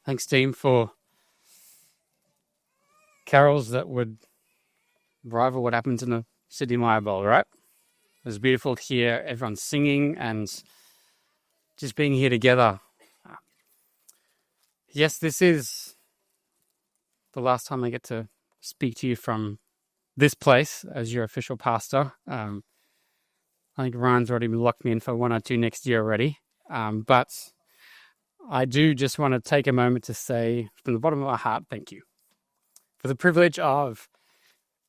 Thanks, team, for carols that would rival what happens in the Sydney Mire Bowl, right? It was beautiful to hear everyone singing and just being here together. Yes, this is the last time I get to speak to you from this place as your official pastor. I think Ryan's already locked me in for 1 or 2 next year already. But I do just want to take a moment to say from the bottom of my heart, thank you for the privilege of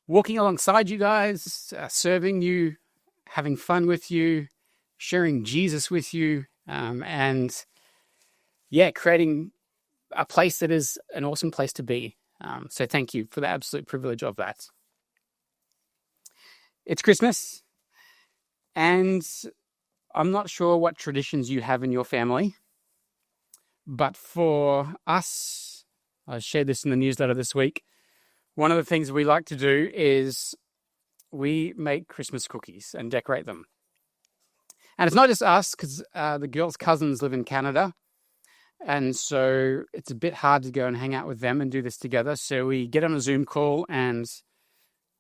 walking alongside you guys, serving you, having fun with you, sharing Jesus with you, and creating a place that is an awesome place to be. So thank you for the absolute privilege of that. It's Christmas, and I'm not sure what traditions you have in your family, but for us, I shared this in the newsletter this week, one of the things we like to do is we make Christmas cookies and decorate them. And it's not just us, because the girls' cousins live in Canada, and so it's a bit hard to go and hang out with them and do this together. So we get on a Zoom call and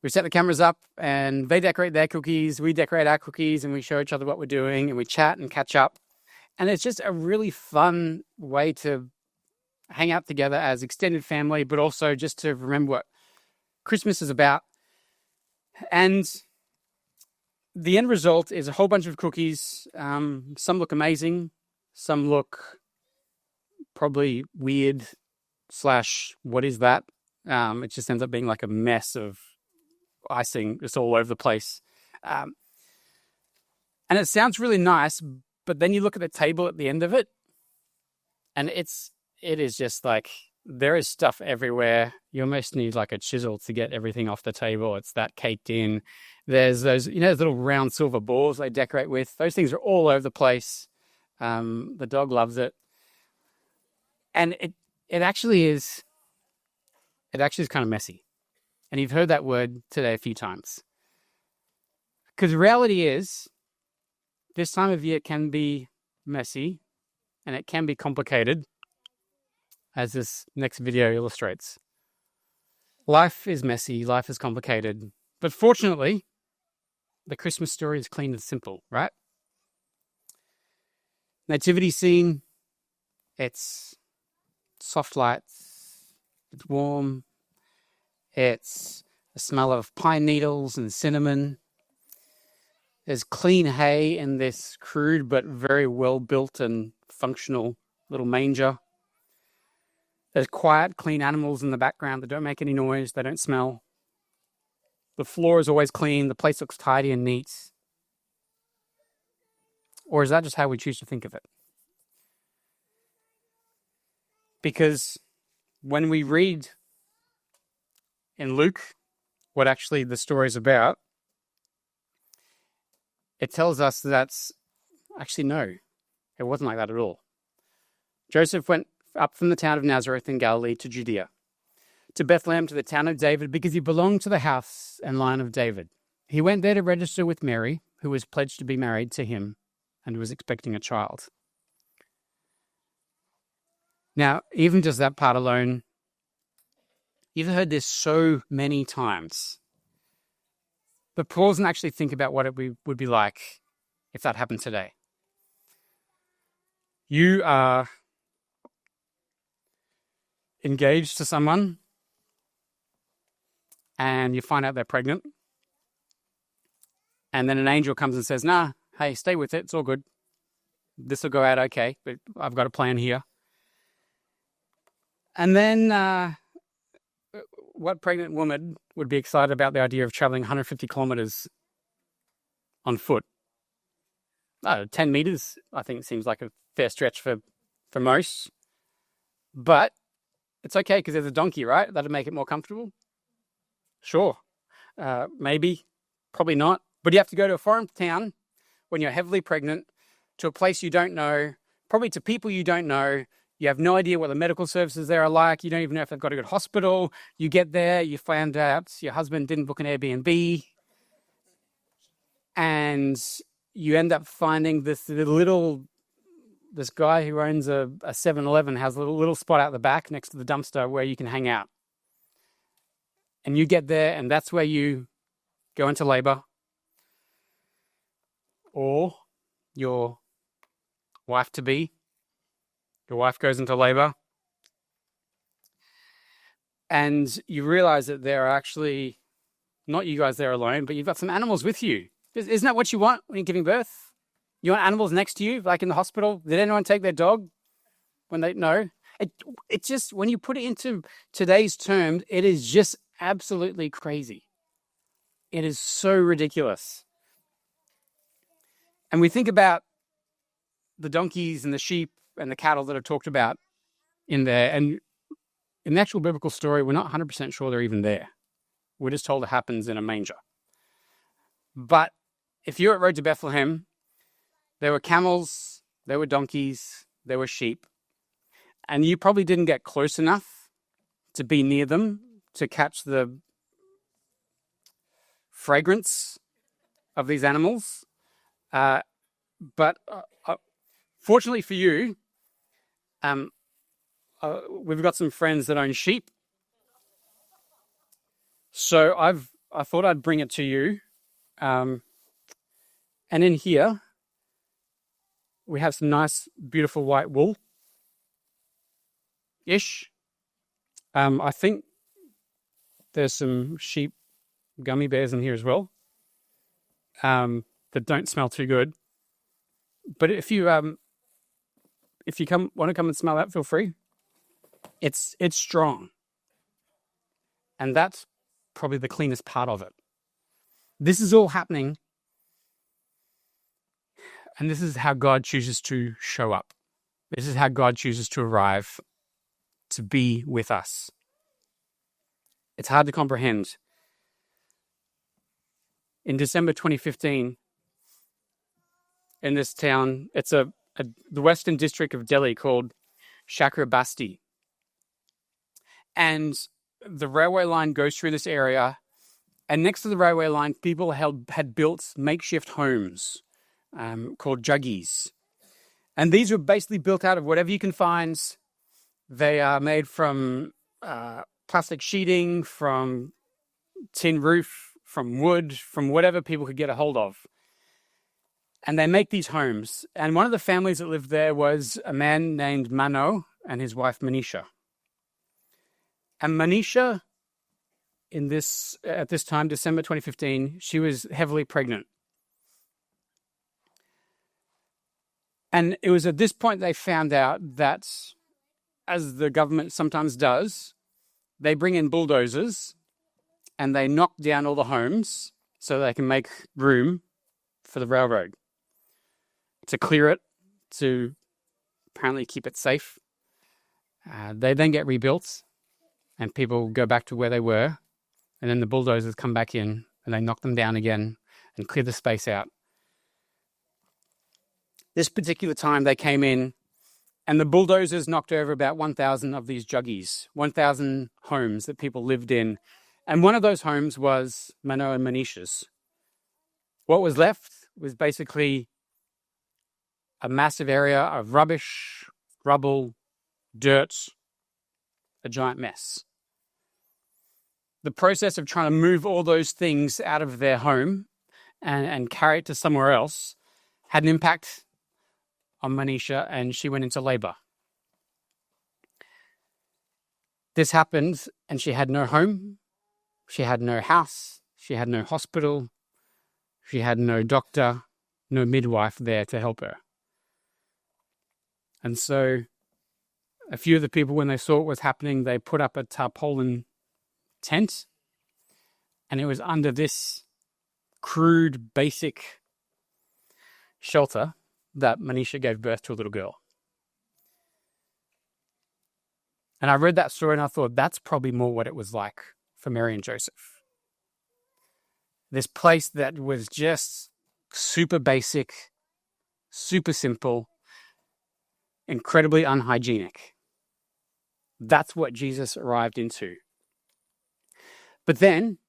we set the cameras up and they decorate their cookies, we decorate our cookies, and we show each other what we're doing and we chat and catch up. And it's just a really fun way to hang out together as extended family, but also just to remember what Christmas is about. And the end result is a whole bunch of cookies. Some look amazing. Some look probably weird / what is that? It just ends up being like a mess of icing just all over the place. And it sounds really nice, but then you look at the table at the end of it, and it is just like there is stuff everywhere. You almost need like a chisel to get everything off the table. It's that caked in. There's those, those little round silver balls they decorate with. Those things are all over the place. The dog loves it. And it actually is kind of messy. And you've heard that word today a few times. Because the reality is, this time of year can be messy and it can be complicated, as this next video illustrates. Life is messy, life is complicated, but fortunately, the Christmas story is clean and simple, right? Nativity scene, it's soft lights, it's warm, it's a smell of pine needles and cinnamon. There's clean hay in this crude but very well built and functional little manger. There's quiet, clean animals in the background that don't make any noise, they don't smell. The floor is always clean, the place looks tidy and neat. Or is that just how we choose to think of it? Because when we read in Luke what actually the story is about, it tells us that's actually no, it wasn't like that at all. Joseph went up from the town of Nazareth in Galilee to Judea, to Bethlehem, to the town of David, because he belonged to the house and line of David. He went there to register with Mary, who was pledged to be married to him and was expecting a child. Now, even just that part alone, you've heard this so many times. But pause and actually think about what it would be like if that happened today. You are engaged to someone and you find out they're pregnant. And then an angel comes and says, nah, hey, stay with it. It's all good. This will go out okay, but I've got a plan here. And then what pregnant woman would be excited about the idea of traveling 150 kilometers on foot? 10 meters, I think, seems like a fair stretch for most. But it's okay because there's a donkey, right? That'll make it more comfortable. Sure. Maybe. Probably not. But you have to go to a foreign town when you're heavily pregnant, to a place you don't know, probably to people you don't know. You have no idea what the medical services there are like. You don't even know if they've got a good hospital. You get there, you find out your husband didn't book an Airbnb. And you end up finding this little this guy who owns a 7-Eleven has a little spot out the back next to the dumpster where you can hang out. And you get there, and that's where you go into labor, or your wife-to-be, your wife goes into labor, and you realize that there are actually not you guys there alone, but you've got some animals with you. Isn't that what you want when you're giving birth? You want animals next to you, like in the hospital? Did anyone take their dog when they... No. It just, when you put it into today's terms, it is just absolutely crazy. It is so ridiculous. And we think about the donkeys and the sheep and the cattle that are talked about in there. And in the actual biblical story, we're not 100% sure they're even there. We're just told it happens in a manger. But if you're at Road to Bethlehem, there were camels, there were donkeys, there were sheep. And you probably didn't get close enough to be near them to catch the fragrance of these animals. But fortunately for you, we've got some friends that own sheep. So I thought I'd bring it to you. And in here, we have some nice, beautiful white wool-ish. I think there's some sheep gummy bears in here as well, that don't smell too good. But if you want to come and smell that, feel free. It's strong, and that's probably the cleanest part of it. This is all happening, and this is how God chooses to show up. This is how God chooses to arrive, to be with us. It's hard to comprehend. In December 2015, in this town, it's the western district of Delhi called Chakrabasti. And the railway line goes through this area. And next to the railway line, people had built makeshift homes called juggies. And these were basically built out of whatever you can find. They are made from plastic sheeting, from tin roof, from wood, from whatever people could get a hold of. And they make these homes. And one of the families that lived there was a man named Mano and his wife Manisha. And Manisha, at this time, December 2015, she was heavily pregnant. And it was at this point they found out that, as the government sometimes does, they bring in bulldozers and they knock down all the homes so they can make room for the railroad, to clear it, to apparently keep it safe. They then get rebuilt and people go back to where they were, and then the bulldozers come back in and they knock them down again and clear the space out. This particular time they came in and the bulldozers knocked over about 1,000 of these juggies, 1,000 homes that people lived in. And one of those homes was Mano and Manisha's. What was left was basically a massive area of rubbish, rubble, dirt, a giant mess. The process of trying to move all those things out of their home and carry it to somewhere else had an impact on Manisha, and she went into labor. This happened, and she had no home, she had no house, she had no hospital, she had no doctor, no midwife there to help her. And so a few of the people, when they saw what was happening, they put up a tarpaulin tent, and it was under this crude, basic shelter that Manisha gave birth to a little girl. And I read that story and I thought, that's probably more what it was like for Mary and Joseph. This place that was just super basic, super simple, incredibly unhygienic. That's what Jesus arrived into. But then,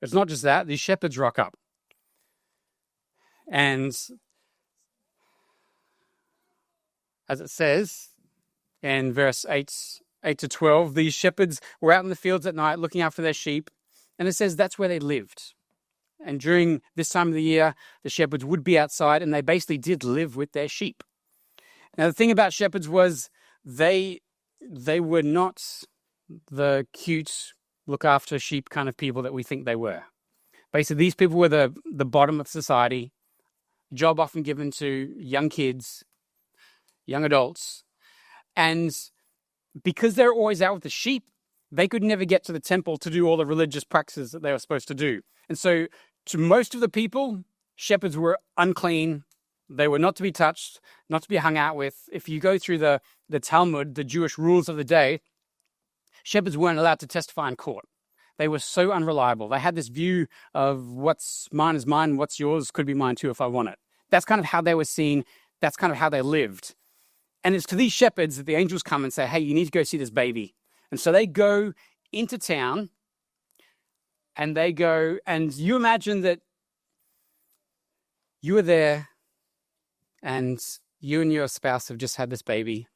it's not just that, these shepherds rock up. And as it says in verse 8 to 12, these shepherds were out in the fields at night looking after their sheep, and it says that's where they lived. And during this time of the year, the shepherds would be outside, and they basically did live with their sheep. Now, the thing about shepherds was they were not the cute, look after sheep kind of people that we think they were. Basically, these people were the bottom of society, job often given to young kids, young adults. And because they're always out with the sheep, they could never get to the temple to do all the religious practices that they were supposed to do. And so to most of the people, shepherds were unclean. They were not to be touched, not to be hung out with. If you go through the Talmud, the Jewish rules of the day, shepherds weren't allowed to testify in court. They were so unreliable. They had this view of what's mine is mine, what's yours could be mine too if I want it. That's kind of how they were seen. That's kind of how they lived. And it's to these shepherds that the angels come and say, hey, you need to go see this baby. And so they go into town and they go, and you imagine that you were there and you and your spouse have just had this baby,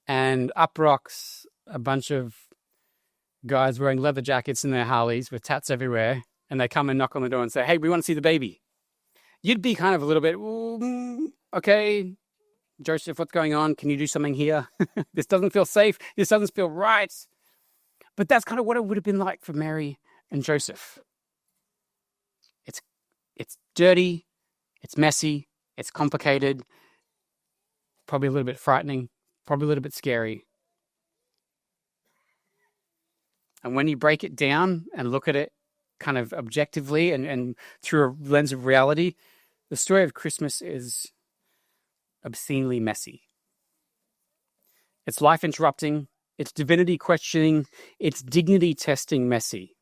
and up rocks a bunch of guys wearing leather jackets in their Harleys with tats everywhere, and they come and knock on the door and say, hey, we want to see the baby. You'd be kind of a little bit, okay, Joseph, what's going on? Can you do something here? This doesn't feel safe. This doesn't feel right. But that's kind of what it would have been like for Mary and Joseph. It's dirty, it's messy, it's complicated, probably a little bit frightening, probably a little bit scary. And when you break it down and look at it kind of objectively and through a lens of reality, the story of Christmas is obscenely messy. It's life interrupting, it's divinity questioning, it's dignity testing messy.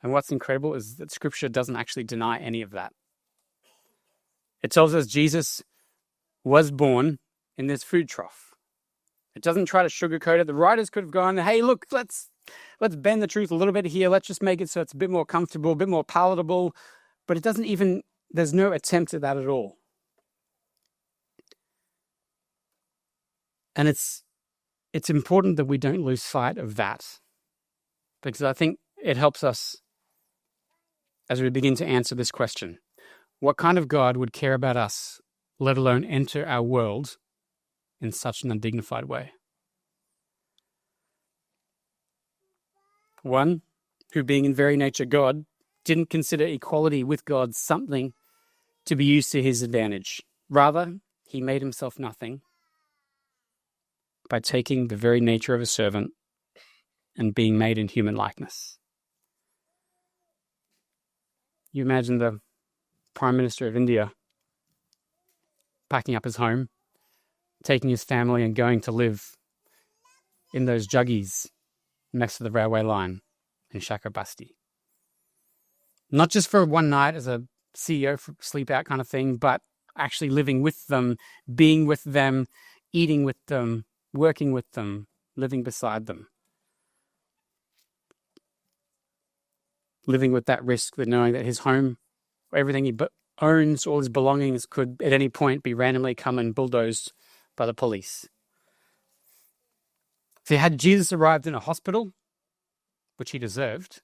And what's incredible is that Scripture doesn't actually deny any of that. It tells us Jesus was born in this food trough. It doesn't try to sugarcoat it. The writers could have gone, hey, look, let's bend the truth a little bit here. Let's just make it so it's a bit more comfortable, a bit more palatable. But it doesn't even, there's no attempt at that at all. And it's important that we don't lose sight of that, because I think it helps us as we begin to answer this question. What kind of God would care about us, let alone enter our world in such an undignified way? One who, being in very nature God, didn't consider equality with God something to be used to his advantage. Rather, he made himself nothing by taking the very nature of a servant and being made in human likeness. You imagine the Prime Minister of India packing up his home, taking his family and going to live in those juggies next to the railway line in Chakrabarti. Not just for one night as a CEO sleep out kind of thing, but actually living with them, being with them, eating with them, working with them, living beside them. Living with that risk, with knowing that his home, everything he owns, all his belongings could at any point be randomly come and bulldozed by the police. So had Jesus arrived in a hospital, which he deserved,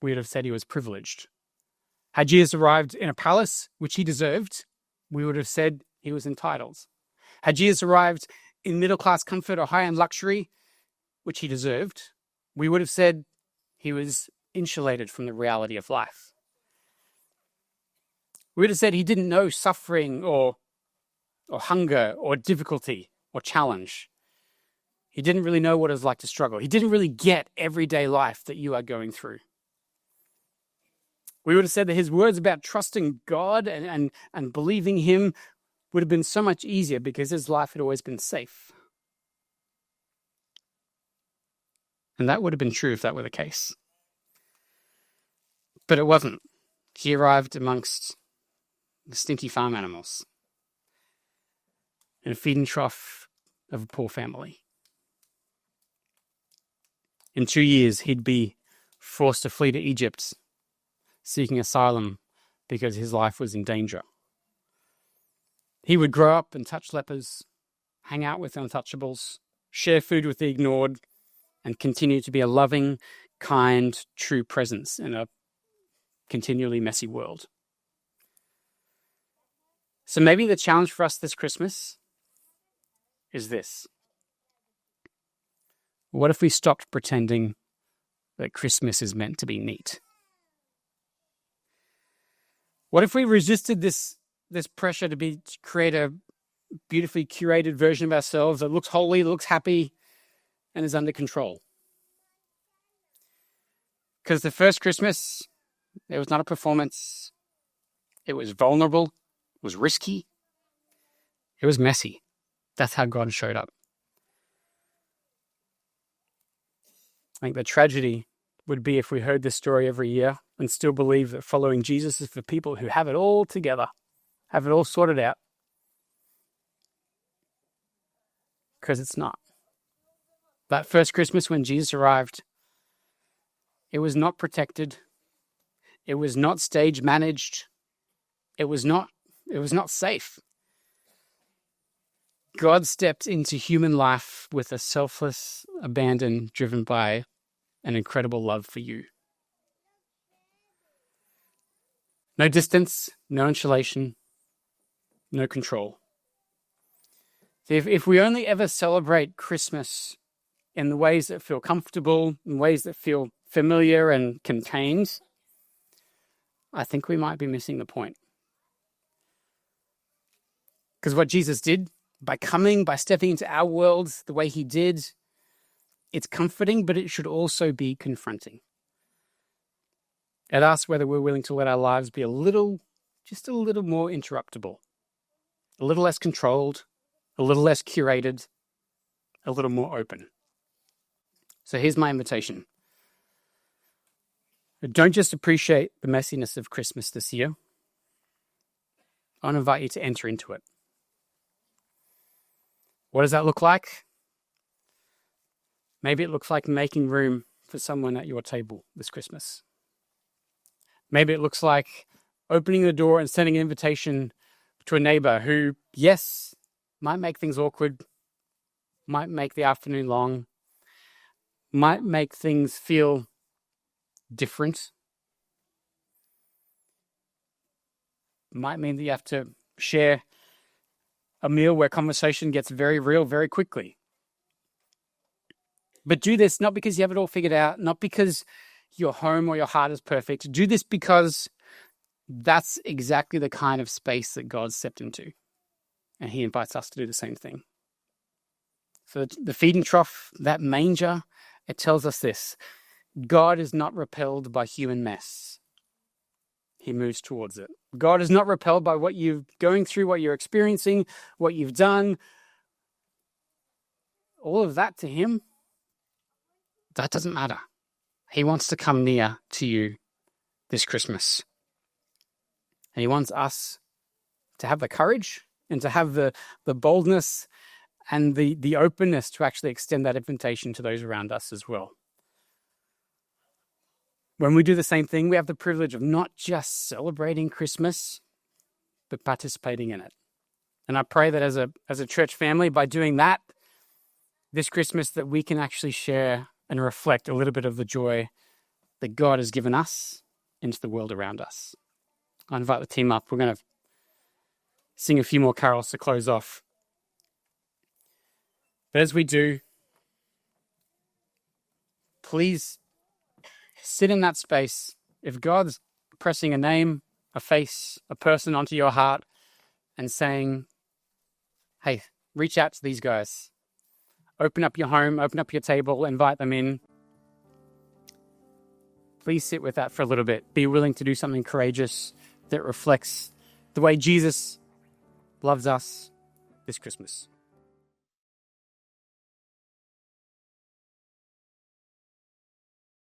we would have said he was privileged. Had Jesus arrived in a palace, which he deserved, we would have said he was entitled. Had Jesus arrived in middle-class comfort or high-end luxury, which he deserved, we would have said he was insulated from the reality of life. We would have said he didn't know suffering or hunger or difficulty or challenge. He didn't really know what it was like to struggle. He didn't really get everyday life that you are going through. We would have said that his words about trusting God and believing him would have been so much easier because his life had always been safe. And that would have been true if that were the case. But it wasn't. He arrived amongst the stinky farm animals in a feeding trough of a poor family. In 2 years, he'd be forced to flee to Egypt, seeking asylum because his life was in danger. He would grow up and touch lepers, hang out with untouchables, share food with the ignored, and continue to be a loving, kind, true presence in a continually messy world. So maybe the challenge for us this Christmas is this. What if we stopped pretending that Christmas is meant to be neat? What if we resisted this pressure to create a beautifully curated version of ourselves that looks holy, looks happy, and is under control? Because the first Christmas, it was not a performance. It was vulnerable. It was risky. It was messy. That's how God showed up. I think the tragedy would be if we heard this story every year and still believe that following Jesus is for people who have it all together, have it all sorted out. Because it's not. That first Christmas when Jesus arrived, it was not protected. It was not stage managed. It was not safe. God stepped into human life with a selfless abandon driven by an incredible love for you. No distance, no insulation, no control. If we only ever celebrate Christmas in the ways that feel comfortable, in ways that feel familiar and contained, I think we might be missing the point. Because what Jesus did, by stepping into our world the way he did, it's comforting, but it should also be confronting. It asks whether we're willing to let our lives be just a little more interruptible, a little less controlled, a little less curated, a little more open. So here's my invitation. Don't just appreciate the messiness of Christmas this year. I want to invite you to enter into it. What does that look like? Maybe it looks like making room for someone at your table this Christmas. Maybe it looks like opening the door and sending an invitation to a neighbor who, yes, might make things awkward, might make the afternoon long, might make things feel different, might mean that you have to share a meal where conversation gets very real very quickly. But do this not because you have it all figured out, not because your home or your heart is perfect. Do this because that's exactly the kind of space that God stepped into. And he invites us to do the same thing. So the feeding trough, that manger, it tells us this. God is not repelled by human mess. He moves towards it. God is not repelled by what you're going through, what you're experiencing, what you've done. All of that to him, that doesn't matter. He wants to come near to you this Christmas. And he wants us to have the courage and to have the boldness and the openness to actually extend that invitation to those around us as well. When we do the same thing, we have the privilege of not just celebrating Christmas, but participating in it. And I pray that as a church family, by doing that this Christmas, that we can actually share and reflect a little bit of the joy that God has given us into the world around us. I invite the team up. We're going to sing a few more carols to close off. But as we do, please sit in that space. If God's pressing a name, a face, a person onto your heart and saying, hey, reach out to these guys. Open up your home, open up your table, invite them in. Please sit with that for a little bit. Be willing to do something courageous that reflects the way Jesus loves us this Christmas.